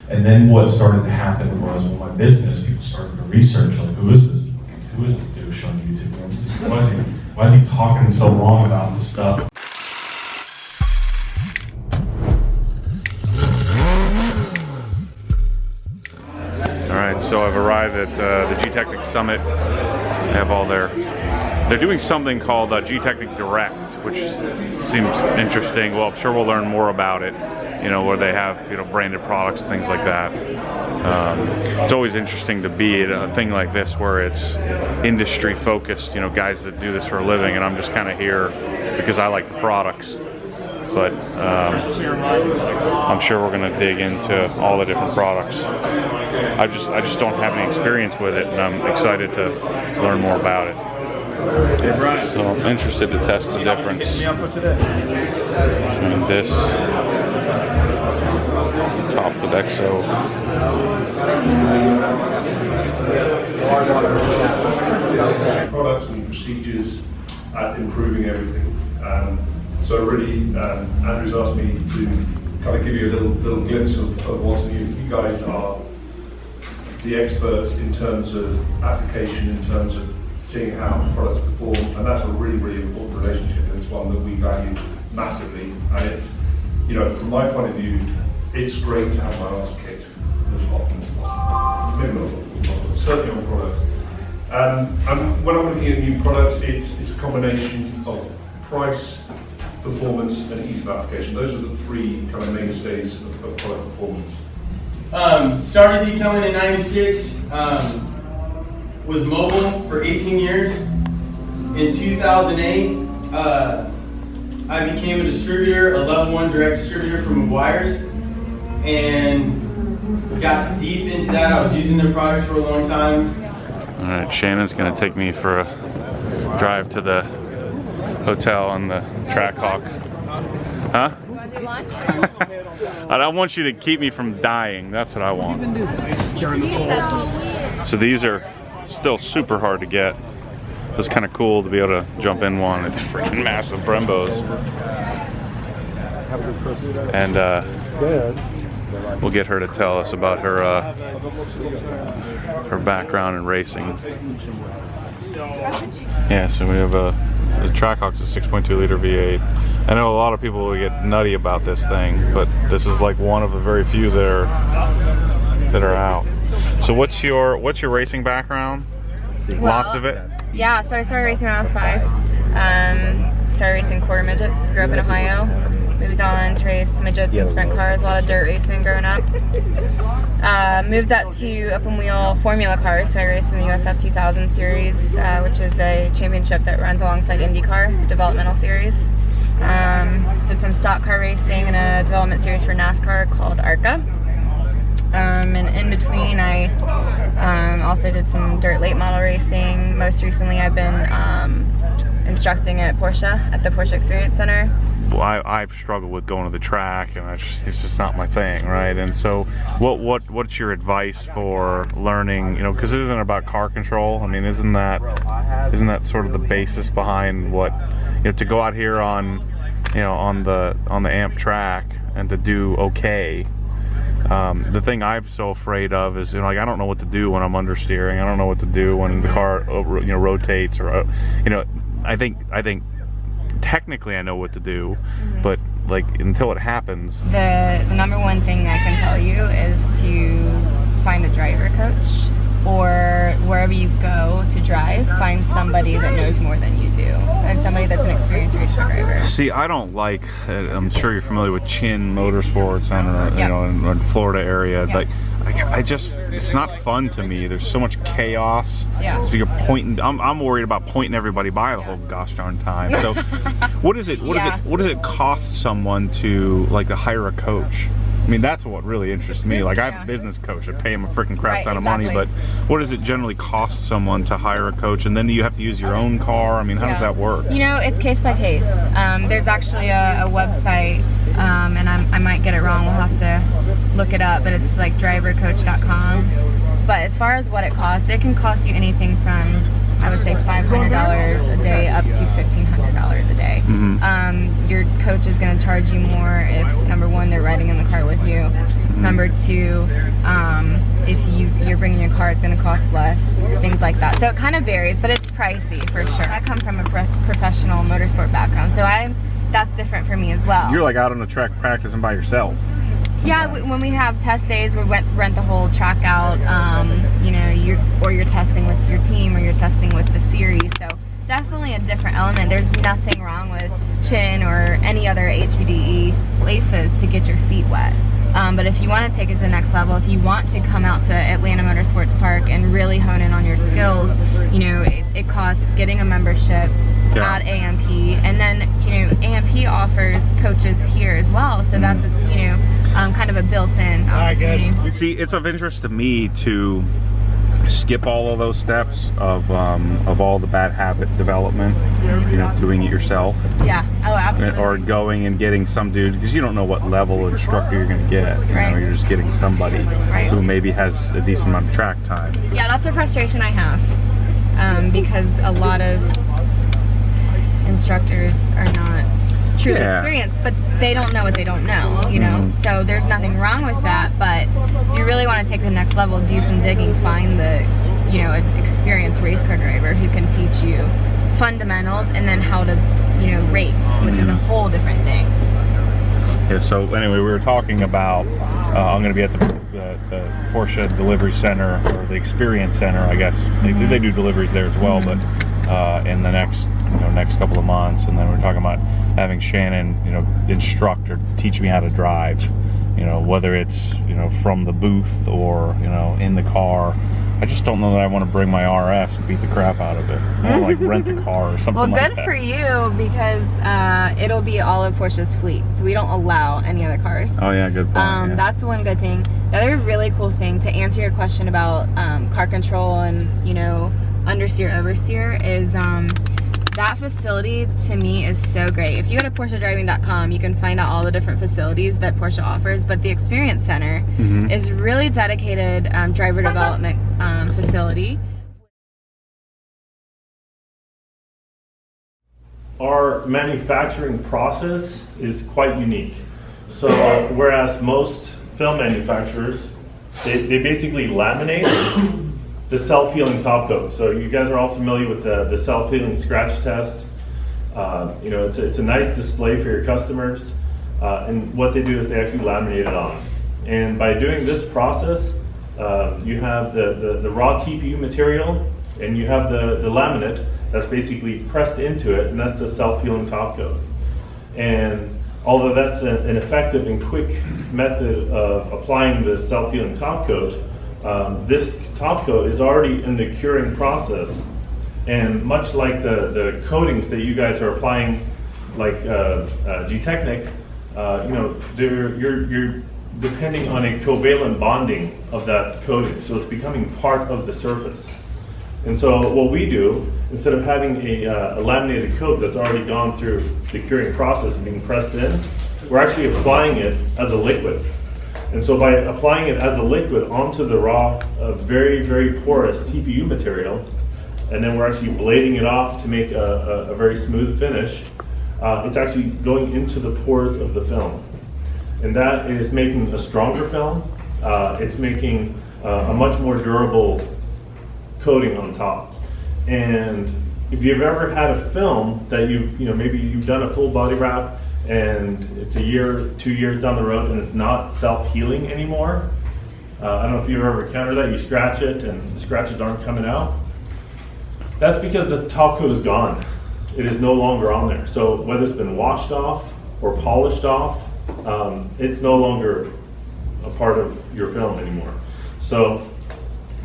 And then what started to happen was, with my business, people started to research, like, who is this douche on YouTube? Why is he talking so long about this stuff? Alright, so I've arrived at the Gtechniq Summit. They have all they're doing something called Gtechniq Direct, which seems interesting. Well, I'm sure we'll learn more about it, you know, where they have, you know, branded products, things like that. It's always interesting to be at a thing like this where it's industry focused, you know, guys that do this for a living, and I'm just kind of here because I like the products. But I'm sure we're going to dig into all the different products. I just don't have any experience with it, and I'm excited to learn more about it. So I'm interested to test the difference between this top with EXO. Products and procedures at improving everything. So really, Andrew's asked me to kind of give you a little glimpse of what's new. You guys are the experts in terms of application, in terms of seeing how products perform, and that's a really, really important relationship, and it's one that we value massively. And it's, you know, from my point of view, it's great to have my arse kicked as often as possible. Maybe not as often as possible, certainly on products. And when I'm looking at a new product, it's a combination of price, performance, and ease of application. Those are the three kind of mainstays of product performance. Started detailing in '96. Was mobile for 18 years. In 2008, I became a distributor, a level 1 direct distributor for McGuire's, and got deep into that. I was using their products for a long time. All right, Shannon's gonna take me for a drive to the hotel on the Trackhawk. Huh? You want to do lunch? I want you to keep me from dying. That's what I want. So these are still super hard to get. It's kind of cool to be able to jump in one. It's freaking massive Brembos. And we'll get her to tell us about her background in racing. Yeah, so we have the Trackhawk's a 6.2 liter V8. I know a lot of people will get nutty about this thing, but this is like one of the very few that are out. So what's your racing background? Well, Lots of it? Yeah, so I started racing when I was 5. Started racing quarter midgets, grew up in Ohio. Moved on to race midgets and sprint cars, a lot of dirt racing growing up. Moved up to open wheel Formula cars, so I raced in the USF 2000 series, which is a championship that runs alongside IndyCar. It's a developmental series. Did some stock car racing in a development series for NASCAR called ARCA. And in between, I also did some dirt late model racing. Most recently, I've been instructing at Porsche, at the Porsche Experience Center. Well, I've struggled with going to the track, and it's just not my thing, right? And so, what's your advice for learning? You know, because it isn't about car control. I mean, isn't that sort of the basis behind what, you know, to go out here on, you know, on the AMP track and to do okay. The thing I'm so afraid of is, you know, like, I don't know what to do when I'm understeering. I don't know what to do when the car, you know, rotates, or, you know, I think technically I know what to do, but like until it happens. The number one thing I can tell you is to find a driver coach, or wherever you go to drive, find somebody that knows more than you do, and somebody that's an experienced race car driver. See, I don't like, I'm sure you're familiar with Chin Motorsports and you know, in Florida area. Like, I just, it's not fun to me. There's so much chaos. Yeah. So you're pointing. I'm worried about pointing everybody by the whole gosh darn time. So, what does it cost someone to, like, to hire a coach? I mean, that's what really interests me. Like, I have a business coach. I pay him a freaking crap ton of money, but what does it generally cost someone to hire a coach? And then do you have to use your own car? I mean, how does that work? You know, it's case by case. There's actually a website, and I might get it wrong. We'll have to look it up, but it's like drivercoach.com. But as far as what it costs, it can cost you anything from, I would say, $500 a day up to $1,500 a day. Mm-hmm. Your coach is going to charge you more if, number one, they're riding in the car with you, Number two, if you're bringing your car, it's going to cost less, things like that. So it kind of varies, but it's pricey for sure. I come from a professional motorsport background, so that's different for me as well. You're like out on the track practicing by yourself. Yeah, when we have test days, we rent the whole track out. You know, you're testing with your team, or you're testing with the series. So definitely a different element. There's nothing wrong with Chin or any other HPDE places to get your feet wet. But if you want to take it to the next level, if you want to come out to Atlanta Motorsports Park and really hone in on your skills, you know, it costs getting a membership at AMP, and then, you know, AMP offers coaches here as well. So that's, you know, kind of a built-in opportunity. See, it's of interest to me to skip all of those steps of all the bad habit development, you know, doing it yourself. Yeah, oh, absolutely. Or going and getting some dude, because you don't know what level of instructor you're going to get. You know, you're just getting somebody who maybe has a decent amount of track time. Yeah, that's a frustration I have, because a lot of instructors are not truly experienced, but they don't know what they don't know, you know? So there's nothing wrong with that, but if you really want to take the next level, do some digging, find the, you know, an experienced race car driver who can teach you fundamentals and then how to, you know, race, which is a whole different thing. Yeah, so anyway, we were talking about, I'm going to be at the Porsche Delivery Center, or the Experience Center, I guess. They do deliveries there as well, but in the next couple of months. And then we're talking about having Shannon, you know, instruct or teach me how to drive, you know, whether it's, you know, from the booth or, you know, in the car. I just don't know that I want to bring my RS and beat the crap out of it. Or like rent a car or something like that. Well, good for you, because it'll be all of Porsche's fleet. So we don't allow any other cars. Oh yeah, good point. That's one good thing. The other really cool thing, to answer your question about car control and, you know, understeer, oversteer, is that facility to me is so great. If you go to PorscheDriving.com, you can find out all the different facilities that Porsche offers, but the Experience Center is really dedicated driver development facility. Our manufacturing process is quite unique. So whereas most film manufacturers, they basically laminate the self-healing top coat. So you guys are all familiar with the self-healing scratch test. You know, it's a nice display for your customers. And what they do is they actually laminate it on. And by doing this process, you have the raw TPU material, and you have the laminate that's basically pressed into it, and that's the self-healing top coat. And although that's an effective and quick method of applying the self-healing top coat, this top coat is already in the curing process, and much like the coatings that you guys are applying, like Gtechniq, you know, you're depending on a covalent bonding of that coating, so it's becoming part of the surface. And so what we do, instead of having a laminated coat that's already gone through the curing process and being pressed in, we're actually applying it as a liquid. And so by applying it as a liquid onto the raw, very, very porous TPU material, and then we're actually blading it off to make a very smooth finish, it's actually going into the pores of the film. And that is making a stronger film. It's making a much more durable coating on top. And if you've ever had a film that maybe you've done a full body wrap, and it's a year, 2 years down the road, and it's not self-healing anymore. I don't know if you've ever encountered that. You scratch it, and the scratches aren't coming out. That's because the top coat is gone. It is no longer on there. So whether it's been washed off or polished off, it's no longer a part of your film anymore. So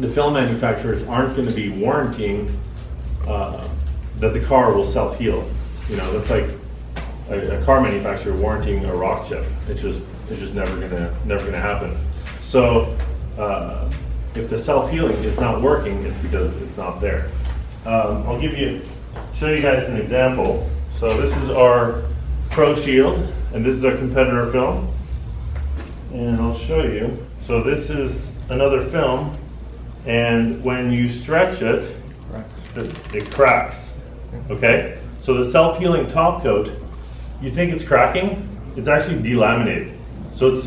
the film manufacturers aren't going to be warranting that the car will self-heal. You know, that's like a car manufacturer warranting a rock chip. It's just never gonna happen. So if the self-healing is not working, it's because it's not there. I'll show you guys an example. So this is our Pro Shield, and this is our competitor film. And I'll show you. So this is another film, and when you stretch it, it cracks. Okay? So the self-healing top coat, you think it's cracking, it's actually delaminated. So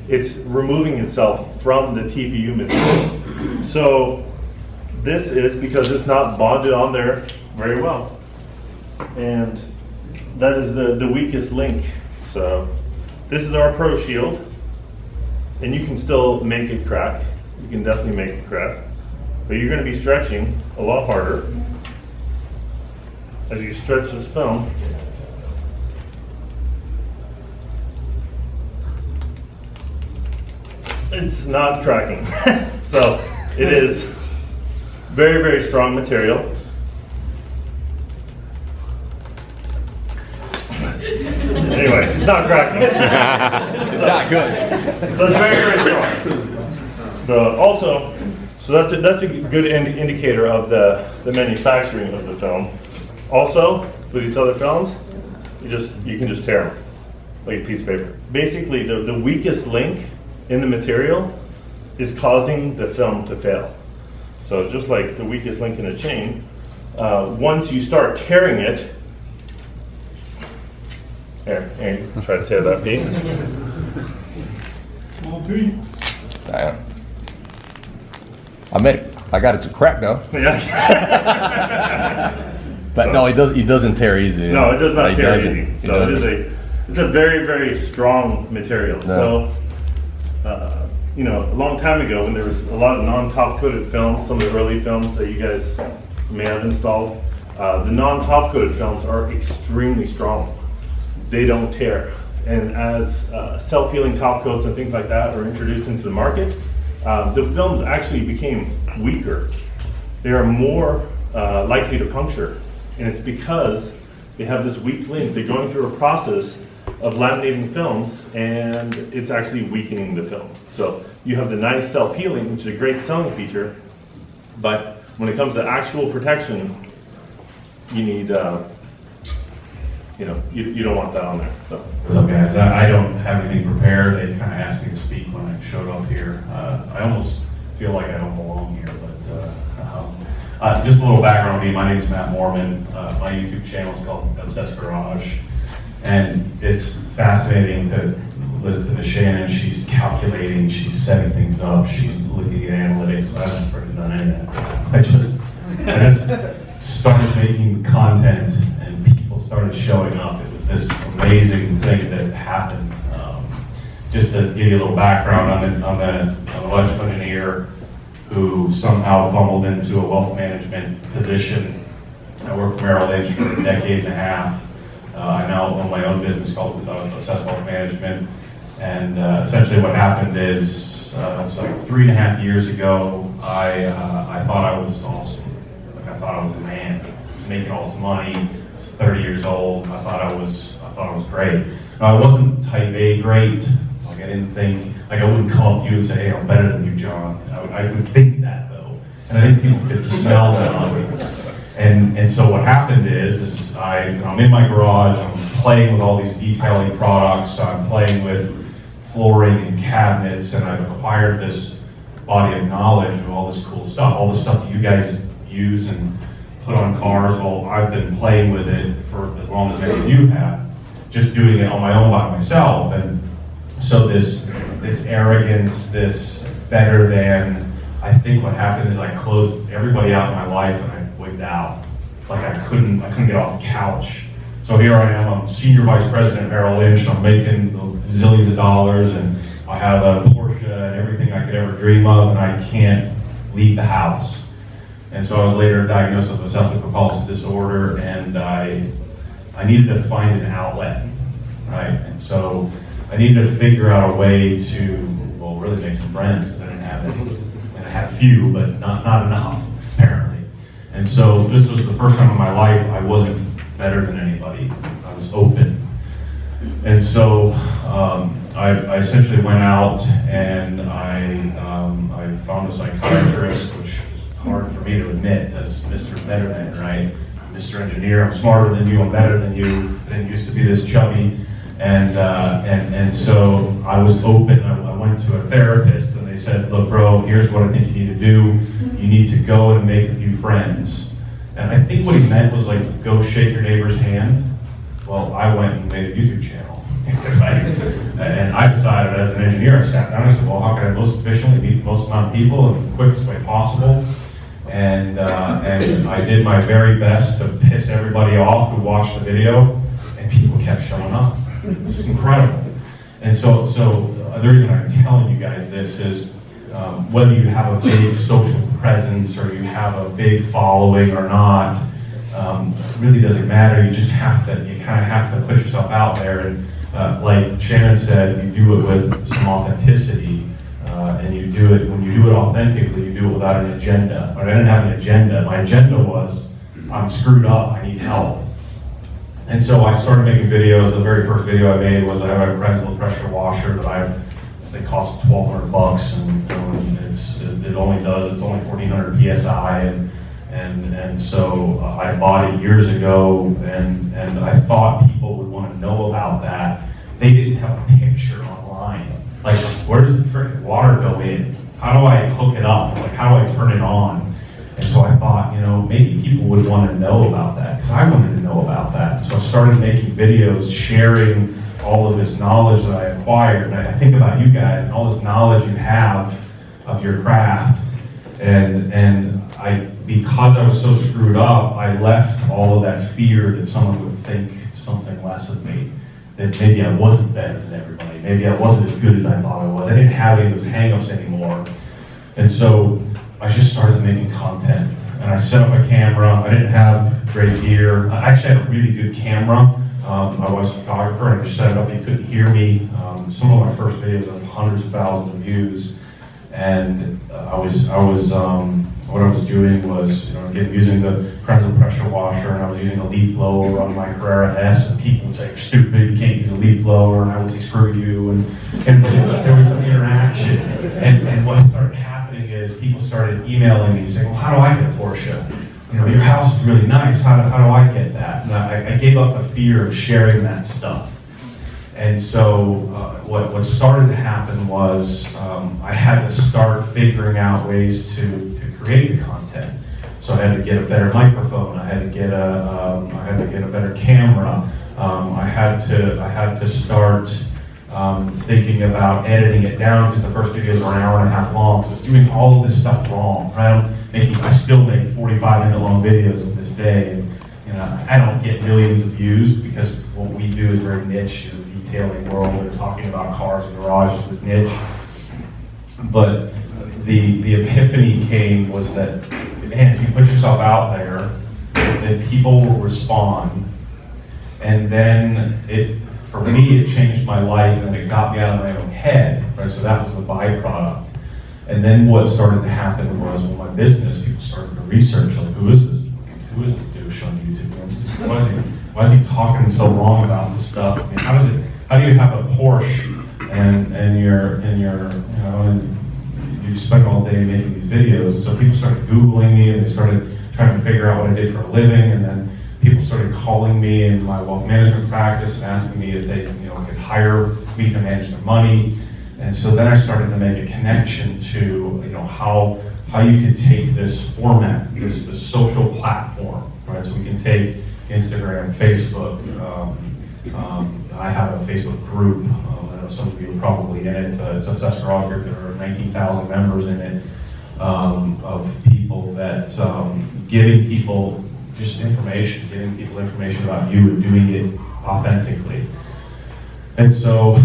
it's removing itself from the TPU material. So this is because it's not bonded on there very well. And that is the weakest link. So this is our Pro Shield. And you can still make it crack. You can definitely make it crack. But you're going to be stretching a lot harder as you stretch this film. It's not cracking. So it is very, very strong material. Anyway, it's not cracking. It's not good. So it's very, very strong. So that's a good indicator of the manufacturing of the film. Also, with these other films, you can just tear them like a piece of paper. Basically, the weakest link in the material is causing the film to fail. So just like the weakest link in a chain, once you start tearing it, here, try to tear that Pete. Damn. I got it to crack though. Yeah. But no, he doesn't tear easy. No, it does not He tear doesn't. easy. He So doesn't. it's a very, very strong material. No. So, a long time ago when there was a lot of non-top coated films, some of the early films that you guys may have installed, the non-top coated films are extremely strong. They don't tear. And as self-healing top coats and things like that were introduced into the market, the films actually became weaker. They are more likely to puncture. And it's because they have this weak link. They're going through a process of laminating films, and it's actually weakening the film. So you have the nice self-healing, which is a great selling feature, but when it comes to actual protection, you need, you don't want that on there. So. What's up, guys? I don't have anything prepared. They kind of asked me to speak when I showed up here. I almost feel like I don't belong here, but just a little background on me. My name is Matt Mormon. My YouTube channel is called Obsessed Garage, and it's fascinating to listen to Shannon. She's calculating, she's setting things up, she's looking at analytics. I haven't freaking done any of that. I just started making content, and people started showing up. It was this amazing thing that happened. Just to give you a little background, I'm an electrical engineer who somehow fumbled into a wealth management position. I worked for Merrill Lynch for a decade and a half. I now own my own business called Obsessed Wealth Management. And essentially what happened is, it's like 3.5 years ago, I thought I was awesome. Like I thought I was the man. I was making all this money. I was 30 years old. I thought I was great. I wasn't type A great. Like I didn't think, like I wouldn't come up to you and say, hey, I'm better than you, John. I would think that though. And I think people could smell that on me. And so what happened is I'm in my garage, I'm playing with all these detailing products, I'm playing with flooring and cabinets, and I've acquired this body of knowledge of all this cool stuff, all the stuff that you guys use and put on cars. Well, I've been playing with it for as long as many of you have, just doing it on my own by myself. And so this arrogance, this better than, I think what happened is I closed everybody out in my life and I wigged out. Like I couldn't get off the couch. So here I am, I'm senior vice president at Merrill Lynch, I'm making zillions of dollars, and I have a Porsche and everything I could ever dream of, and I can't leave the house. And so I was later diagnosed with obsessive compulsive disorder, and I needed to find an outlet, right? And so I needed to figure out a way to, well, really make some friends, because I didn't have any. And I had a few, but not enough, apparently. And so this was the first time in my life I wasn't better than anybody. I was open. And so I essentially went out and I found a psychiatrist, which is hard for me to admit as Mr. Better Than, right? Mr. Engineer, I'm smarter than you, I'm better than you. I didn't used to be this chubby. And so I was open. I went to a therapist and they said, look, bro, here's what I think you need to do. You need to go and make a few friends. And I think what he meant was like, go shake your neighbor's hand. Well, I went and made a YouTube channel. Right? And I decided as an engineer, I sat down and I said, well, how can I most efficiently meet the most amount of people in the quickest way possible? And I did my very best to piss everybody off who watched the video, and people kept showing up. It's incredible. And so the reason I'm telling you guys this is whether you have a big social presence or you have a big following or not, really doesn't matter. You just kind of have to put yourself out there. And like Shannon said, you do it with some authenticity. And you do it, when you do it authentically, you do it without an agenda. But I didn't have an agenda. My agenda was, I'm screwed up, I need help. And so I started making videos. The very first video I made was I have a Krenzel pressure washer that I think costs $1,200, and it's only 1,400 PSI, and so I bought it years ago, and I thought people would want to know about that. They didn't have a picture online. Like, where does the freaking water go in? How do I hook it up? Like, how do I turn it on? And so I thought, maybe people would want to know about that, because I wanted to know about that. So I started making videos sharing all of this knowledge that I acquired. And I think about you guys and all this knowledge you have of your craft. And because I was so screwed up, I left all of that fear that someone would think something less of me. That maybe I wasn't better than everybody. Maybe I wasn't as good as I thought I was. I didn't have any of those hang-ups anymore. And so I just started making content. And I set up a camera. I didn't have great gear. I actually had a really good camera. I was a photographer, and I just set it up. You couldn't hear me. Some of my first videos have hundreds of thousands of views. And what I was doing was, again, using the Krenzel pressure washer, and I was using a leaf blower on my Carrera S, and people would say, you're stupid, you can't use a leaf blower, and I would say, screw you, and there was some interaction. And what started happening is people started emailing me saying, well, how do I get a Porsche? Your house is really nice, how do I get that? And I gave up the fear of sharing that stuff. And so what started to happen was I had to start figuring out ways to create the content. So I had to get a better microphone. I had to get a better camera. I had to start thinking about editing it down, because the first videos were an hour and a half long. So I was doing all of this stuff wrong. Right? I still make 45-minute long videos to this day. And I don't get millions of views, because what we do is very niche. It's a detailing world. We're talking about cars and garages is niche. But the epiphany came was that, man, if you put yourself out there, then people will respond. And then for me, it changed my life, and it got me out of my own head, right? So that was the byproduct. And then what started to happen was, with my business, people started to research, like, who is this douche on YouTube? Why is he talking so long about this stuff? I mean, how do you have a Porsche and you spend all day making these videos? And so people started Googling me, and they started trying to figure out what I did for a living, and then people started calling me in my wealth management practice and asking me if they could hire me to manage their money. And so then I started to make a connection to how you could take this format, this social platform, right? So we can take Instagram, Facebook. I have a Facebook group. I know some of you are probably in it. It's Obsessed Garage Group. There are 19,000 members in it, of people that giving people just information, giving people information about you and doing it authentically. And so,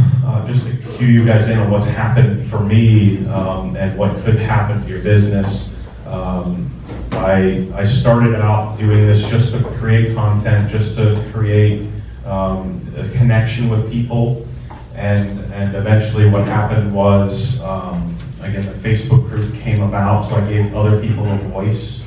just to cue you guys in on what's happened for me and what could happen to your business, I started out doing this just to create content, just to create a connection with people, and eventually what happened was, again, the Facebook group came about, so I gave other people a voice.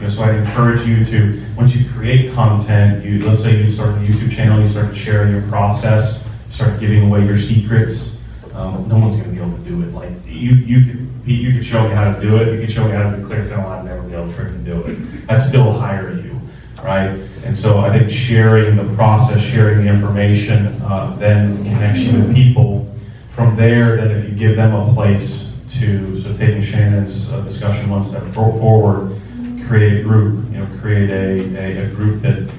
So I'd encourage you to, once you create content, let's say you start a YouTube channel, you start sharing your process, start giving away your secrets. No one's going to be able to do it. Like you could show me how to do it. You could show me how to do clear film. I'd never be able to freaking do it. I'd still hire you, right? And so I think sharing the process, sharing the information, then connection with people. From there, then if you give them a place so taking Shannon's discussion one step forward, create a group. Create a group that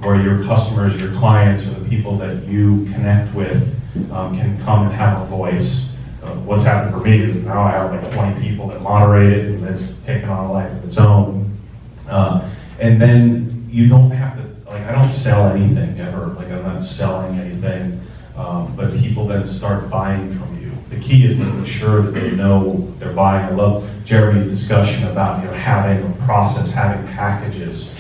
where your customers, your clients, or the people that you connect with can come and have a voice. What's happened for me is now I have like 20 people that moderate it, and it's taken on a life of its own. And then you don't have to, like, I don't sell anything ever, like I'm not selling anything, but people then start buying from you. The key is making sure that they know they're buying. I love Jeremy's discussion about, you know, having a process, having packages,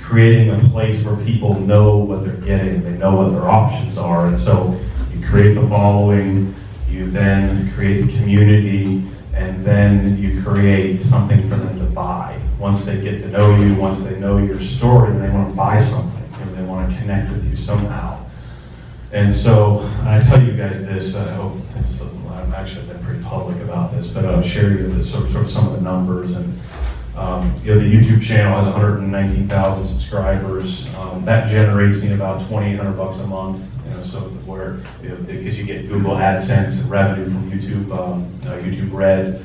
creating a place where people know what they're getting, they know what their options are. And so you create the following, you then create the community, and then you create something for them to buy. Once they get to know you, once they know your story, and they want to buy something, and they want to connect with you somehow. And so I tell you guys this, I hope I've actually been pretty public about this, but I'll share you the, sort of some of the numbers. And you know, the YouTube channel has 119,000 subscribers. That generates me about $2,800 a month. You know, so where, you know, because you get Google AdSense and revenue from YouTube, YouTube Red.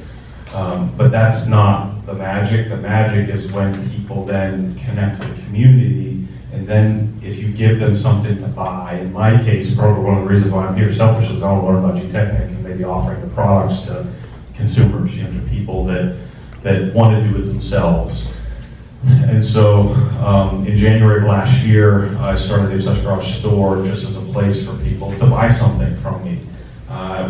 But that's not the magic. The magic is when people then connect with the community, and then if you give them something to buy. In my case, probably one of the reasons why I'm here selfishly is I want to learn about Gtechniq and maybe offering the products to consumers, you know, to people that want to do it themselves. And so in January of last year, I started the Obsessed Garage store just as a place for people to buy something from me.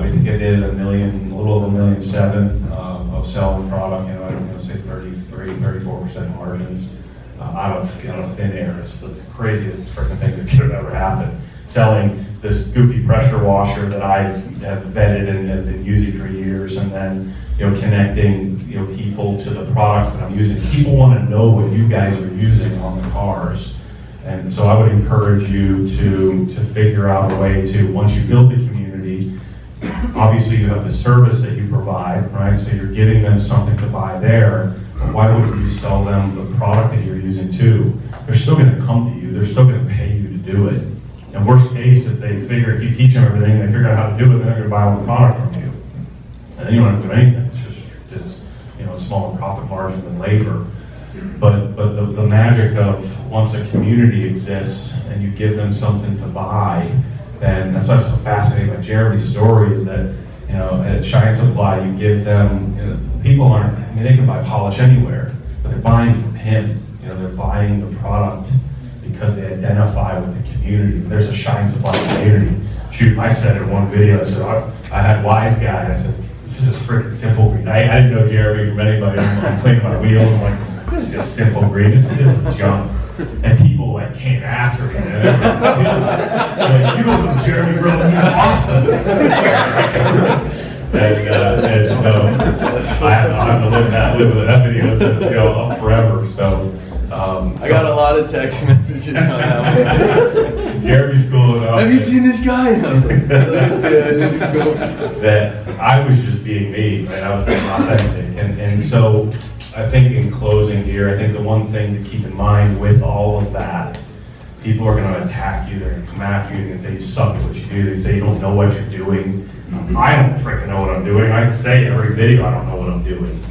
We think I did a little over $1.7 million of selling product. You know, I'm going to say 34% margins out of thin air. It's the craziest freaking thing that could have ever happened. Selling this goofy pressure washer that I have vetted and have been using for years, and then, you know, connecting, you know, people to the products that I'm using. People want to know what you guys are using on the cars. And so I would encourage you to figure out a way to, once you build the community, obviously you have the service that you provide, right? So you're giving them something to buy there. But why wouldn't you sell them the product that you're using too? They're still going to come to you. They're still going to pay you to do it. And worst case, if you teach them everything, they figure out how to do it, then they're going to buy all the product from you. And then you don't have to do anything. It's just you know, a smaller profit margin than labor. But the magic of once a community exists and you give them something to buy, then that's why I'm so fascinated by Jeremy's story, is that, you know, at Shine Supply, you give them, you know, people aren't, I mean, they can buy polish anywhere, but they're buying from him. You know, they're buying the product because they identify with the community. There's a Shine Supply community. Shoot, I said in one video, I said, I had Wise Guy, and I said, this is freaking simple green. I didn't know Jeremy from anybody. I'm cleaning my wheels. I'm like, this is just simple green. This is junk. And people like came after me. Like, you don't know Jeremy, bro. He's awesome. and so I have to live with that video, you know, up forever. So I got a lot of text messages on that one. Jeremy's cool enough. Have you seen this guy? I was like, that I was just being me, right? I was being authentic. And so I think in closing here, I think the one thing to keep in mind with all of that, people are going to attack you, they're going to come after you and say you suck at what you do, they say you don't know what you're doing. I don't freaking know what I'm doing. I say every video I don't know what I'm doing.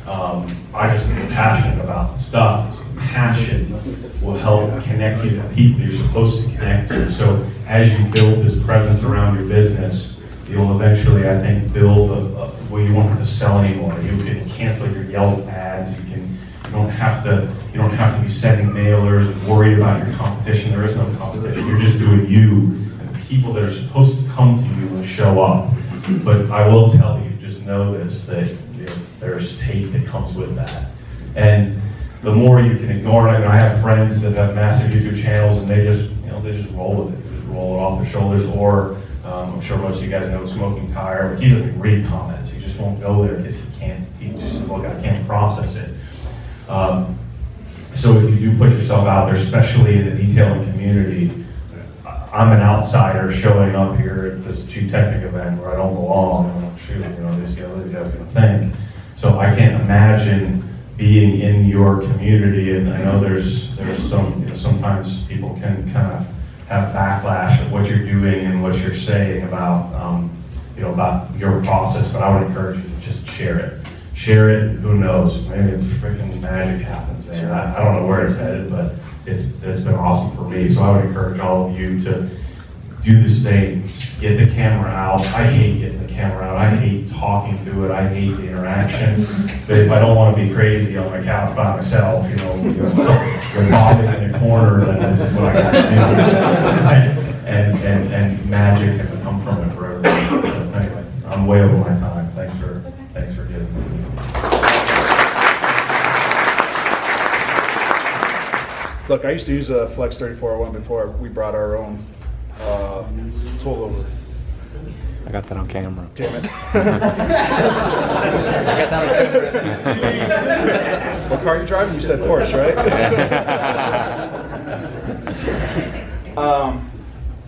I just am passionate about the stuff. It's passion will help connect you to people you're supposed to connect to. So as you build this presence around your business, you'll eventually, I think, build where you won't have to sell anymore. You can cancel your Yelp ads. You don't have to be sending mailers and worry about your competition. There is no competition. You're just doing you, and people that are supposed to come to you will show up. But I will tell you, just know this, that there's hate that comes with that. And the more you can ignore it, I mean, I have friends that have massive YouTube channels and they just roll with it. They just roll it off their shoulders. Or I'm sure most of you guys know Smoking Tire, but he doesn't read comments. He just won't go there because he just says, look, I can't process it. So if you do put yourself out there, especially in the detailing community, I'm an outsider showing up here at this Gtechniq event where I don't belong. I'm like, shoot, these guys are going to think. So I can't imagine being in your community, and I know there's some, sometimes people can kind of have backlash of what you're doing and what you're saying about, about your process, but I would encourage you to just share it. Share it, who knows, maybe freaking magic happens, man. I don't know where it's headed, but it's been awesome for me. So I would encourage all of you to do the same. Just get the camera out. I hate getting the camera out. I hate talking to it. I hate the interaction. But if I don't want to be crazy on my couch by myself, you're bobbing in a corner, then this is what I got to do. And magic can come from it forever. So anyway, I'm way over my time. Thanks for giving me. Look, I used to use a Flex 3401 before we brought our own tool over. I got that on camera. Damn it. I got that. What car are you driving? You said Porsche, right?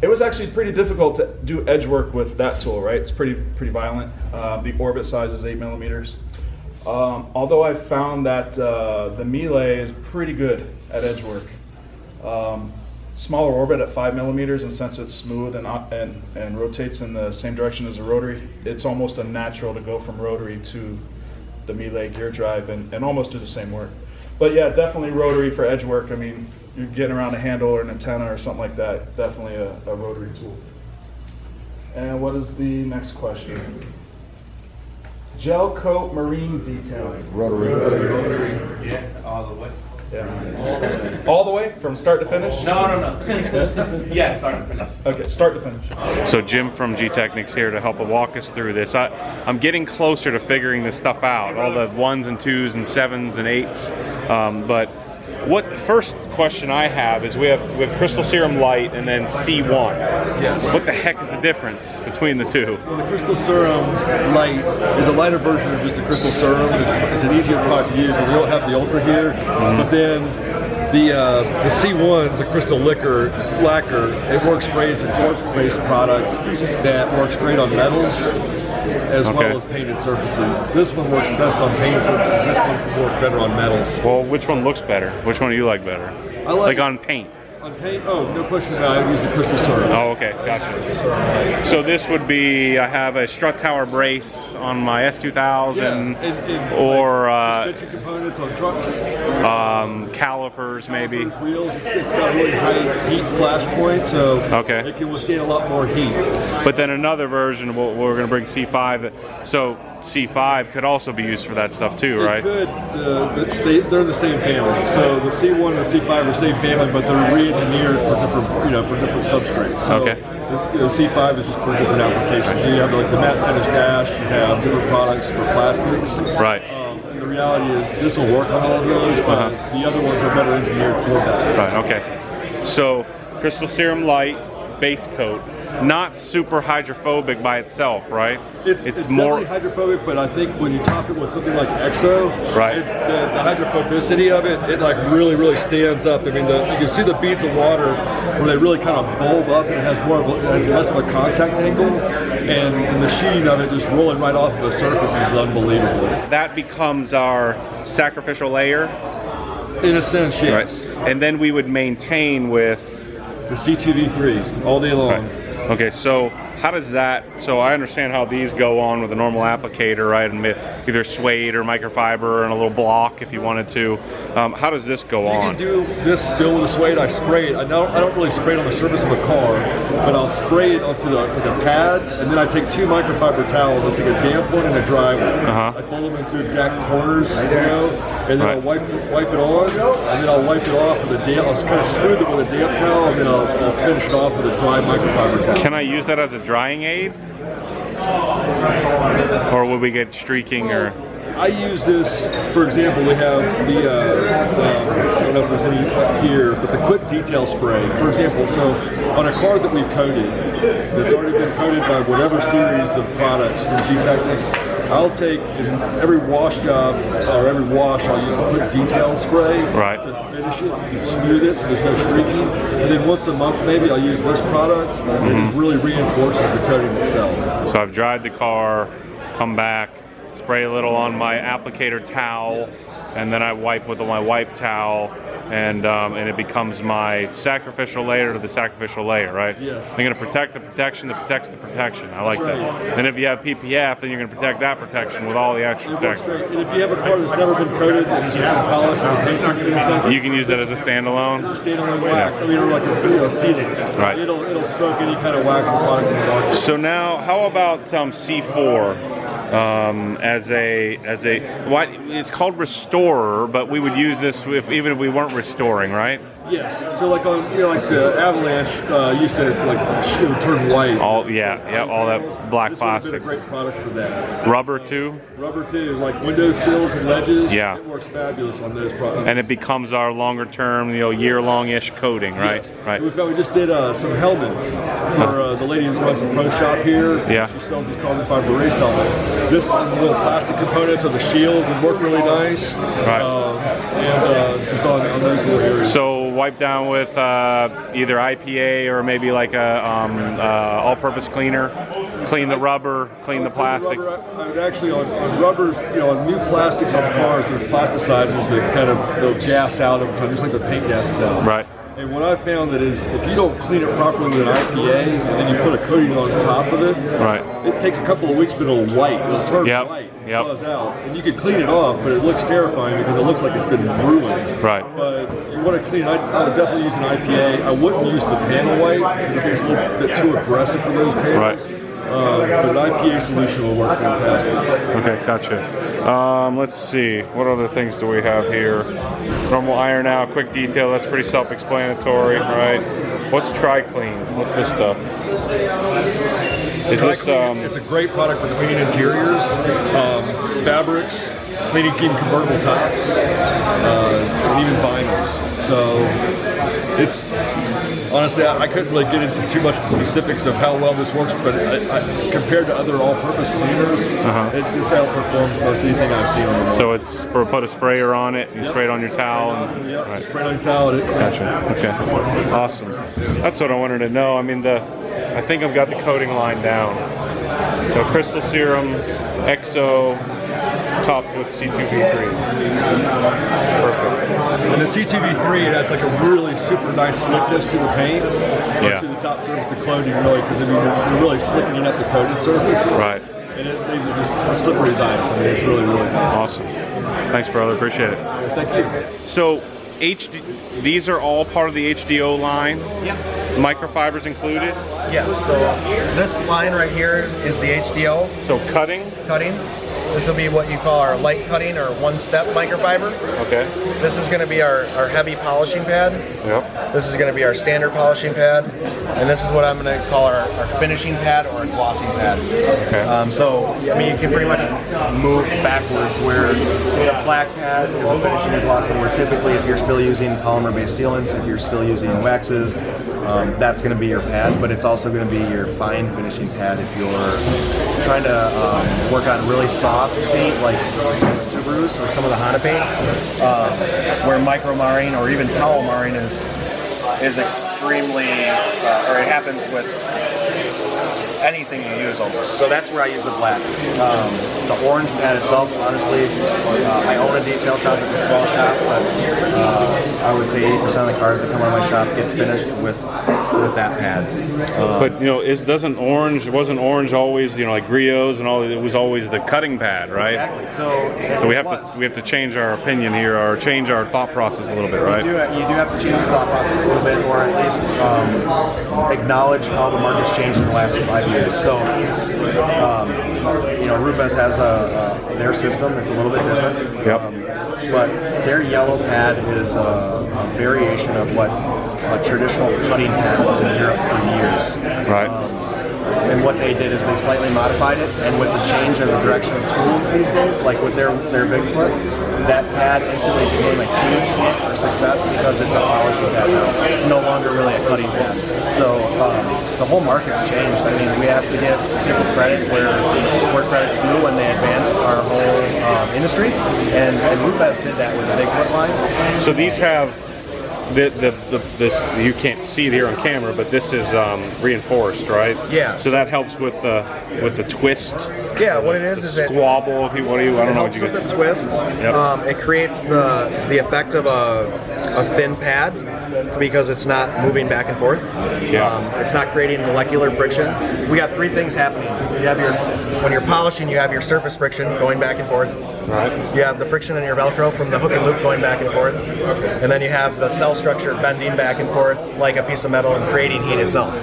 It was actually pretty difficult to do edge work with that tool, right? It's pretty violent. The orbit size is 8 millimeters. Although I found that the melee is pretty good at edge work. Smaller orbit at 5 millimeters, and since it's smooth and rotates in the same direction as a rotary, it's almost a natural to go from rotary to the melee gear drive and almost do the same work. But yeah, definitely rotary for edge work. I mean, you're getting around a handle or an antenna or something like that, definitely a rotary tool. And what is the next question? Gelcoat marine detailing. Rotary. Yeah, all the way. Yeah. All the way from start to finish? No. Yeah, start to finish. Okay, start to finish. So Jim from Gtechniq's here to help walk us through this. I'm getting closer to figuring this stuff out, all the 1s and 2s and 7s and 8s. But what first question I have is we have Crystal Serum Light and then C1. Yes. What the heck is the difference between the two? Well, the Crystal Serum Light is a lighter version of just the Crystal Serum. It's an easier product to use, and we don't have the Ultra here. But then the C1 is a crystal lacquer. It works great. It's a quartz-based product that works great on metals as well as painted surfaces. This one works best on painted surfaces. This one works better on metals. Well, which one looks better? Which one do you like better? I like on paint. On paint? Oh, no question about it. I use the Crystal Serum. Oh, okay, gotcha. So this would be, I have a strut tower brace on my S2000, or suspension components on trucks, calipers maybe. calipers, wheels. It's got really high heat flash points, so it can withstand a lot more heat. But then another version, we're going to bring C5. So C5 could also be used for that stuff too, right? It could. They're the same family. So the C1 and the C5 are the same family, but they're re-engineered for different substrates. So the C5 is just for different applications. You have like the matte finish dash. You have different products for plastics. Right. And the reality is this will work on all of those, but the other ones are better engineered for that. Right. Okay. So Crystal Serum Light base coat. Not super hydrophobic by itself, right? It's more hydrophobic, but I think when you top it with something like Exo, the hydrophobicity of it like really stands up. I mean, you can see the beads of water where they really kind of bulb up, and it has less of a contact angle, and the sheeting of it just rolling right off the surface is unbelievable. That becomes our sacrificial layer? In a sense, yes. Right. And then we would maintain with the C2V3s all day long. Right. Okay, so how does that, so I understand how these go on with a normal applicator, right? And either suede or microfiber and a little block if you wanted to. How does this go on? You can do this still with the suede. I spray it. I don't really spray it on the surface of the car, but I'll spray it onto like a pad, and then I take 2 microfiber towels. I'll take a damp one and a dry one. I fold them into exact corners, and then I'll wipe it on, and then I'll wipe it off with a damp. I'll kind of smooth it with a damp towel, and then I'll finish it off with a dry microfiber towel. Can I use that as a drying aid? Or will we get streaking or? I use this, for example, we have the, I don't know if there's any up here, but the quick detail spray, for example. So on a car that we've coated, that's already been coated by whatever series of products from Gtechniq, I'll take in every wash job, or every wash, I'll use the quick detail spray to finish it and smooth it so there's no streaking. And then once a month maybe I'll use this product, and it just really reinforces the coating itself. So I've dried the car, come back, spray a little on my applicator towel, and then I wipe with my wipe towel, and it becomes my sacrificial layer to the sacrificial layer, right? Yes. I'm going to protect the protection that protects the protection. I like That's that. right. And if you have PPF, then you're going to protect that protection with all the extra It works protection. great. And if you have a car that's never been coated and it's just been polished or painted, You can use that as a standalone. it's a standalone wax. I mean, or like a sealant. Right. It'll smoke any kind of wax or product in the market. So now, how about C4 as a why it's called restorer, but we would use this even if we weren't restoring, right? Yes. So like on like the Avalanche used to like turn white. All all that black This would have been plastic. a great product for that. Rubber too, Rubber too, like window sills and ledges. Yeah. It works fabulous on those products. and it becomes our longer term, year-long-ish coating, right? Yes. Right. We just did some helmets for the lady who runs the pro shop here. Yeah. She sells these carbon fiber race helmets. This little plastic components of the shield would work really nice. Right. And just on those little areas. So wipe down with either IPA or maybe like a all-purpose cleaner. Clean the rubber, clean the plastic. I would actually on rubbers, on new plastics on cars, there's plasticizers that kind of they'll gas out over time, just like the paint gases out. Right. And what I found that is if you don't clean it properly with an IPA and then you put a coating on top of it, Right. it takes a couple of weeks, but it'll white. It'll turn Yep, white. yep. Fuzz out. And you can clean it off, but it looks terrifying because it looks like it's been ruined. Right. But you want to clean it. I would definitely use an IPA. I wouldn't use the panel white because I think it's a little bit too aggressive for those panels. Right. But an IPA solution will work fantastic. Okay, gotcha. Let's see. What other things do we have here? Normal iron out, quick detail. That's pretty self-explanatory, right? What's Tri-Clean? What's this stuff? Is this It's a great product for cleaning interiors, fabrics, cleaning even convertible tops, and even vinyls. So it's honestly, I couldn't really get into too much of the specifics of how well this works, but compared to other all-purpose cleaners, this outperforms most anything I've seen on the market. So it's put a sprayer on it, you spray it on your towel, and Yeah, right. spray it on your towel. And it Gotcha. Okay. Awesome. That's what I wanted to know. I mean, I think I've got the coating line down. So crystal serum, XO, topped with C2V3. Perfect. And the C2V3, it has like a really super nice slickness to the paint, Yeah. to the top surface, the coating really, because you're really slickening up the coated surfaces. Right. And it leaves it just as slippery as ice. I mean, it's really, really nice. Awesome. Thanks, brother. Appreciate it. Thank you. So, these are all part of the HDO line? Yep. Microfibers included? Yes, so this line right here is the HDO So cutting? This will be what you call our light cutting or one-step microfiber. Okay. This is going to be our heavy polishing pad. Yep. This is going to be our standard polishing pad. And this is what I'm going to call our finishing pad or a glossing pad. Okay. So, I mean, you can pretty much move backwards where the black pad is a finishing and glossing, where typically if you're still using polymer-based sealants, if you're still using waxes, that's going to be your pad, but it's also going to be your fine finishing pad if you're trying to work on really soft paint like some of the Subarus or some of the Honda paints, where micro marring or even towel marring is extremely, or it happens with anything you use almost. So that's where I use the black. The orange pad itself, honestly, I own a detail shop. It's a small shop, but I would say 80% of the cars that come out of my shop get finished with that pad. But wasn't orange always like griots and all? It was always the cutting pad, right? Exactly. So we have to change our opinion here, or change our thought process a little bit, right? You do have to change your thought process a little bit, or at least acknowledge how the market's changed in the last 5 years. So, Rupes has their system. It's a little bit different. Yep. But their yellow pad is a variation of what a traditional cutting pad was in Europe for years. Right. And what they did is they slightly modified it, and with the change in the direction of tools these days, like with their Bigfoot, that pad instantly became a huge success because it's a polishing pad now. It's no longer really a cutting pad. So the whole market's changed. I mean, we have to give people credit where credit's due when they advanced our whole industry, and Rupes did that with the Bigfoot line. So these have this you can't see it here on camera, but this is reinforced, right? Yeah. So that helps with the twist. Yeah, what it is it squabble. I don't know. It helps with the twist. Yep. It creates the effect of a thin pad because it's not moving back and forth. Yeah. It's not creating molecular friction. We got three things happening. You have when you're polishing, you have your surface friction going back and forth. Right. You have the friction in your Velcro from the hook and loop going back and forth. And then you have the cell structure bending back and forth like a piece of metal and creating heat itself.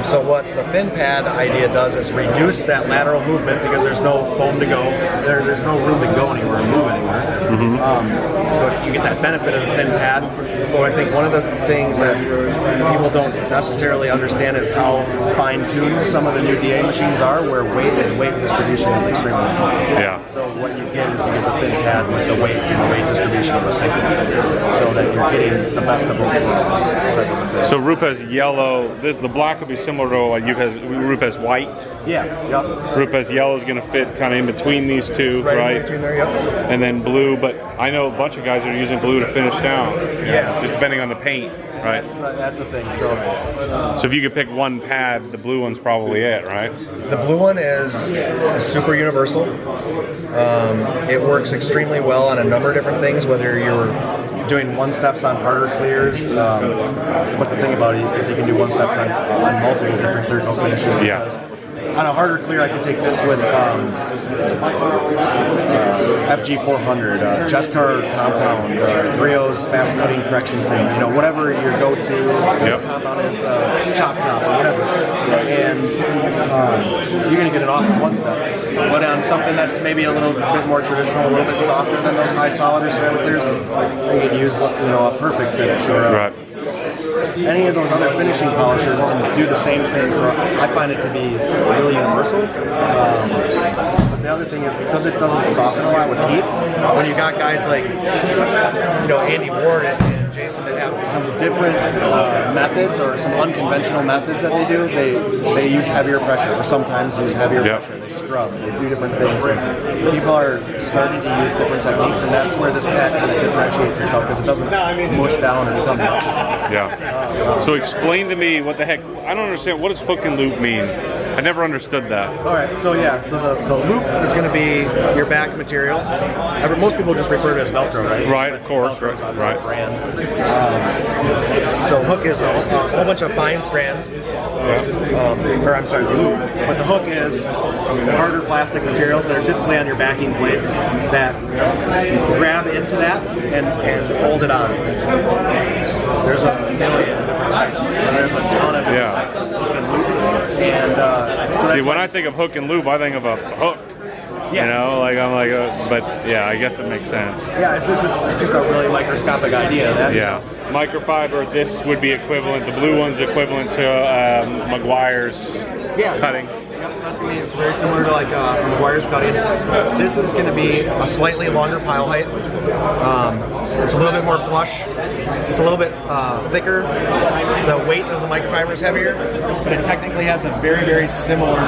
So what the thin pad idea does is reduce that lateral movement because there's no foam to go. There's no room to go anywhere and move anywhere. So you get that benefit of the thin pad. But I think one of the things that people don't necessarily understand is how fine-tuned some of the new DA machines are, where weight and weight distribution is extremely important. Yeah. So what you get is you get the thin pad with the weight and the weight distribution of the thick pad, so that you're getting the best of both worlds. Type of a thing. So Roop has yellow. The black would be similar to what Roop has white. Yeah. Yep. Roop has yellow is going to fit kind of in between these two, right? In between there. Yep. And then blue, but I know a bunch of guys that are using blue to finish down. Yeah. Just depending on the paint, right? That's the thing. So if you could pick one pad, the blue one's probably it, right? the blue one is super universal. It works extremely well on a number of different things, whether you're doing one-steps on harder clears. But the thing about it is you can do one-steps on multiple different clear coat finishes. Yeah. On a harder clear, I can take this with FG400, Jescar compound, Grio's fast cutting correction cream. You know, whatever your go-to compound is, chop top or whatever, and you're going to get an awesome one-step. But on something that's maybe a little bit more traditional, a little bit softer than those high solid or ceramic clears, you can use a perfect finish or any of those other finishing polishes and do the same thing. So I find it to be really universal. But the other thing is because it doesn't soften a lot with heat, when you got guys like Andy Ward and Jason that have some different methods or some unconventional methods that they do, they use heavier pressure or sometimes use heavier pressure. They scrub, they do different things. And people are starting to use different techniques, and that's where this pad kind of differentiates itself because it doesn't mush down or become So explain to me what the heck, I don't understand, what does hook and loop mean? I never understood that. Alright, so the loop is going to be your back material. Most people just refer to it as Velcro, right? Right, of course. Velcro is obviously a brand. So hook is a whole bunch of fine strands, loop. But the hook is harder plastic materials that are typically on your backing plate that grab into that and hold it on. There's a million different types. There's a ton of different types of hook and loop. And see, when I think of hook and loop, I think of a hook. Yeah. You know, but I guess it makes sense. Yeah, it's just a really microscopic idea. Microfiber, this would be equivalent, the blue one's equivalent to Maguire's cutting. Yep, so that's going to be very similar to like Maguire's cutting. This is going to be a slightly longer pile height. It's a little bit more flush. It's a little bit thicker. The weight of the microfiber is heavier, but it technically has a very, very similar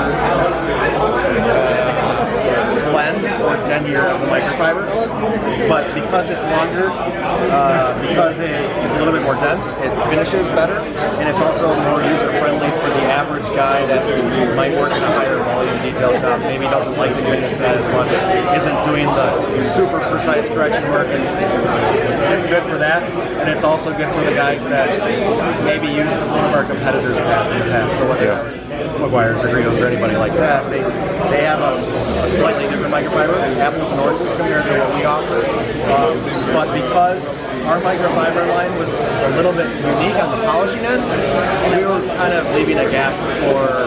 blend or denier of the microfiber. But because it's longer, because it is a little bit more dense, it finishes better, and it's also more user-friendly for the average guy that might work in a higher volume detail shop, maybe doesn't like the greenness pad as much, isn't doing the super precise correction work, and it's good for that, and it's also good for the guys that maybe used one of our competitors' pads in the past. So whether it's Maguire's or Grio's or anybody like that, they have a slightly different microfiber, apples and oranges compared to what we offer. But because our microfiber line was a little bit unique on the polishing end, we were kind of leaving a gap for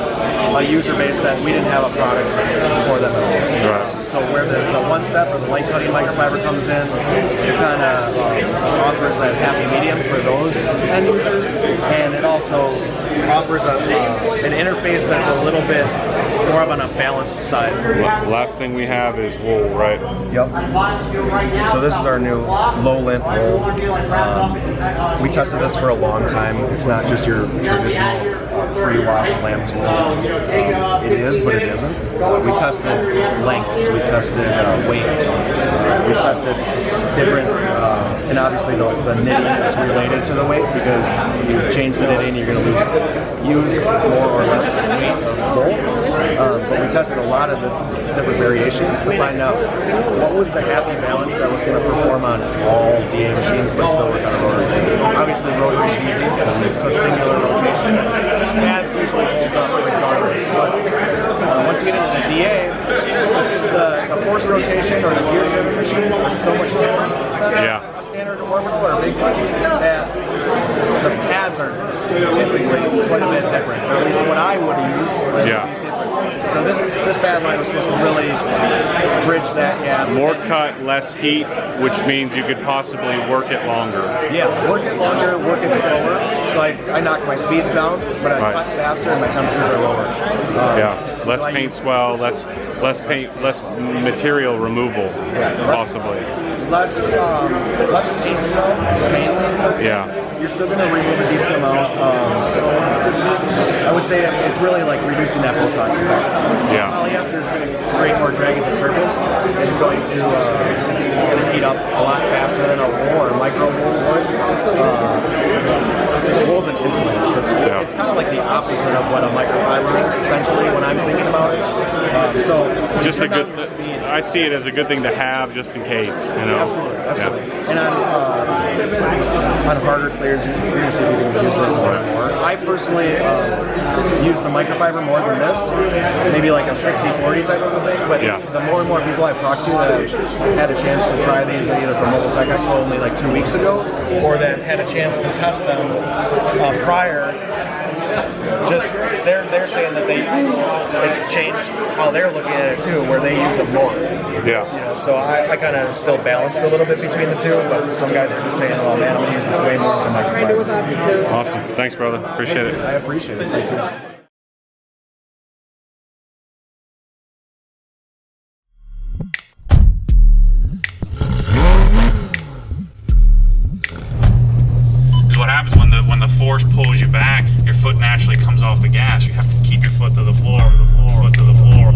a user base that we didn't have a product for them at all. So where the one step or the light cutting microfiber comes in, it kind of offers that happy medium for those end users, and it also offers an interface that's a little bit more of on a balanced side. Last thing we have is wool, right? Yep. So this is our new low lint wool. We tested this for a long time. It's not just your traditional pre-washed lamb's wool. It is, but it isn't. We tested lengths. We tested weights. We tested different and obviously the knitting is related to the weight because you change the knitting, you're going to use more or less weight of wool. But we tested a lot of different variations to find out what was the happy balance that was going to perform on all DA machines, but still work on a rotary too. Obviously, rotary is easy because it's a singular rotation. Pads usually hold up regardless, but once you get into the DA, the forced rotation or the gear-driven machines are so much different than a standard orbital or a Bigfoot that the pads are typically quite a bit different, or at least what I would use. So this pad line was supposed to really bridge that gap. More cut, less heat, which means you could possibly work it longer. Yeah, work it longer, work it slower. So I knock my speeds down, but I cut faster and my temperatures are lower. Less paint swell, less material removal, possibly. Less paint swell is mainly. You're still going to remove a decent amount. I would say it's really like reducing that Botox effect. Polyester is going to create more drag at the surface. It's going to heat up a lot faster than a wool or micro wool would. Wool's an insulator, so it's kind of like the opposite of what a microfiber is, essentially, when I'm thinking about it. So just a good. I see it as a good thing to have, just in case. You know. Absolutely. And on harder clears, you're going to see people use it more and more. I personally use the microfiber more than this, maybe like a 60-40 type of a thing. But the more and more people I've talked to that had a chance to try these either from Mobile Tech Expo only like 2 weeks ago, or that had a chance to test them prior. Just they're saying that it's changed how they're looking at it too, where they use it more. So I kind of still balanced a little bit between the two, but some guys are just saying, "Oh man, I'm gonna use this way more than microfiber." Awesome, thanks, brother. Appreciate it. I appreciate it. Nice to What happens when the force pulls you back, your foot naturally comes off the gas. You have to keep your foot to the floor, foot to the floor.